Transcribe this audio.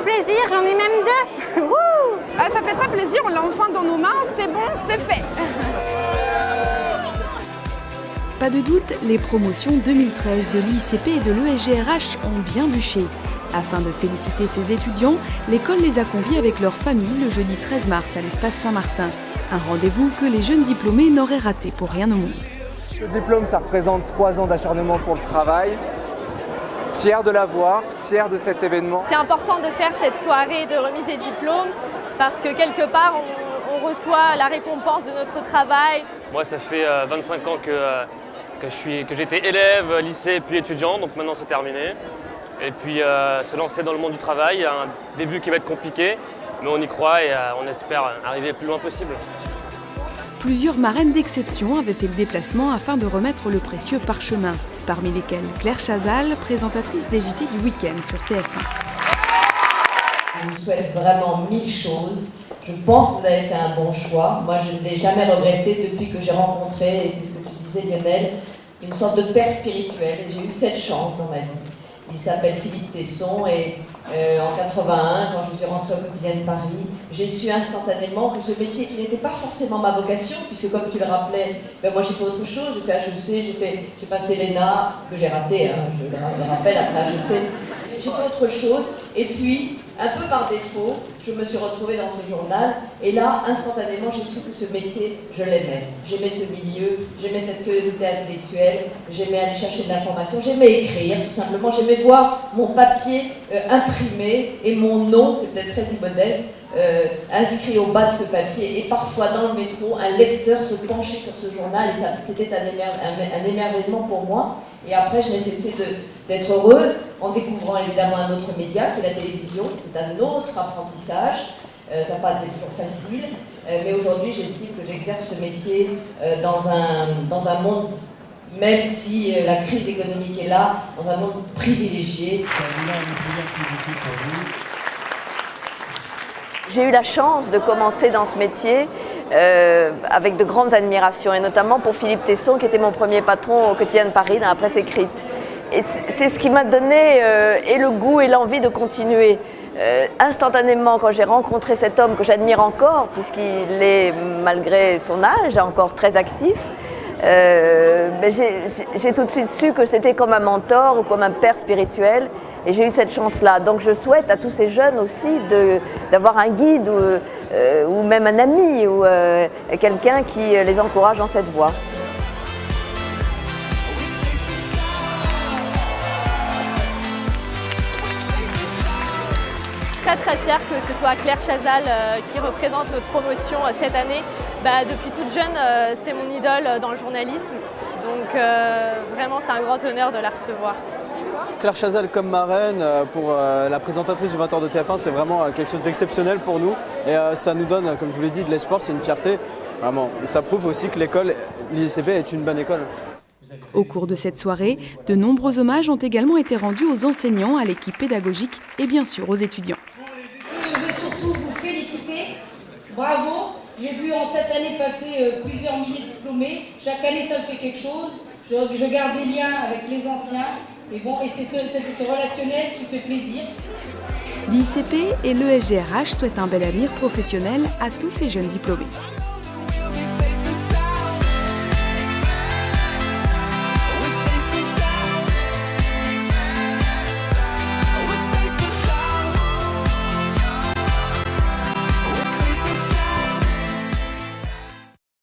plaisir, j'en ai même 2. Ah, ça fait très plaisir, on l'a enfin dans nos mains, c'est bon, c'est fait. Pas de doute, les promotions 2013 de l'ICP et de l'ESGRH ont bien bûché. Afin de féliciter ses étudiants, l'école les a conviés avec leur famille le jeudi 13 mars à l'espace Saint-Martin. Un rendez-vous que les jeunes diplômés n'auraient raté pour rien au monde. Le diplôme, ça représente 3 ans d'acharnement pour le travail. Fier de l'avoir, fier de cet événement. C'est important de faire cette soirée de remise des diplômes parce que quelque part, on reçoit la récompense de notre travail. Moi, ça fait 25 ans que j'étais élève, lycée puis étudiant, donc maintenant c'est terminé. Et puis se lancer dans le monde du travail, un début qui va être compliqué, mais on y croit et on espère arriver le plus loin possible. Plusieurs marraines d'exception avaient fait le déplacement afin de remettre le précieux parchemin, parmi lesquelles Claire Chazal, présentatrice des JT du week-end sur TF1. Je vous souhaite vraiment 1000 choses. Je pense que vous avez fait un bon choix. Moi, je ne l'ai jamais regretté depuis que j'ai rencontré, et c'est ce que tu disais Lionel, une sorte de père spirituel. J'ai eu cette chance dans ma vie. Il s'appelle Philippe Tesson et en 81, quand je suis rentrée au quotidien de Paris, j'ai su instantanément que ce métier qui n'était pas forcément ma vocation, puisque comme tu le rappelais, moi j'ai fait autre chose, j'ai fait HEC, j'ai passé l'ENA, que j'ai raté, hein, je le rappelle, après HEC, j'ai fait autre chose, et puis, un peu par défaut, je me suis retrouvée dans ce journal, et là, instantanément, j'ai su que ce métier, je l'aimais. J'aimais ce milieu, j'aimais cette curiosité intellectuelle, j'aimais aller chercher de l'information, j'aimais écrire, tout simplement, j'aimais voir mon papier imprimé, et mon nom, c'est peut-être très immodeste, inscrit au bas de ce papier, et parfois dans le métro, un lecteur se penchait sur ce journal, et c'était un émerveillement pour moi. Et après, je n'ai cessé d'être heureuse en découvrant évidemment un autre média qui est la télévision. C'est un autre apprentissage. Ça n'a pas été toujours facile, mais aujourd'hui, j'estime que j'exerce ce métier dans un monde, même si la crise économique est là, dans un monde privilégié. J'ai eu la chance de commencer dans ce métier avec de grandes admirations, et notamment pour Philippe Tesson, qui était mon premier patron au quotidien de Paris dans la presse écrite. Et c'est ce qui m'a donné et le goût et l'envie de continuer. Instantanément, quand j'ai rencontré cet homme que j'admire encore, puisqu'il est, malgré son âge, encore très actif, j'ai tout de suite su que c'était comme un mentor ou comme un père spirituel, et j'ai eu cette chance-là. Donc je souhaite à tous ces jeunes aussi d'avoir un guide ou même un ami ou quelqu'un qui les encourage dans cette voie. Très fière que ce soit Claire Chazal qui représente notre promotion cette année. Depuis toute jeune, c'est mon idole dans le journalisme, donc vraiment c'est un grand honneur de la recevoir. Claire Chazal comme marraine pour la présentatrice du 20h de TF1, c'est vraiment quelque chose d'exceptionnel pour nous, et ça nous donne, comme je vous l'ai dit, de l'espoir, c'est une fierté. Vraiment, ça prouve aussi que l'école, l'ICP est une bonne école. Au cours de cette soirée, de nombreux hommages ont également été rendus aux enseignants, à l'équipe pédagogique et bien sûr aux étudiants. Je veux surtout vous féliciter, bravo. J'ai vu en cette année passer plusieurs milliers de diplômés. Chaque année, ça me fait quelque chose. Je garde des liens avec les anciens. Et bon, et c'est ce relationnel qui fait plaisir. L'ICP et l'ESGRH souhaitent un bel avenir professionnel à tous ces jeunes diplômés.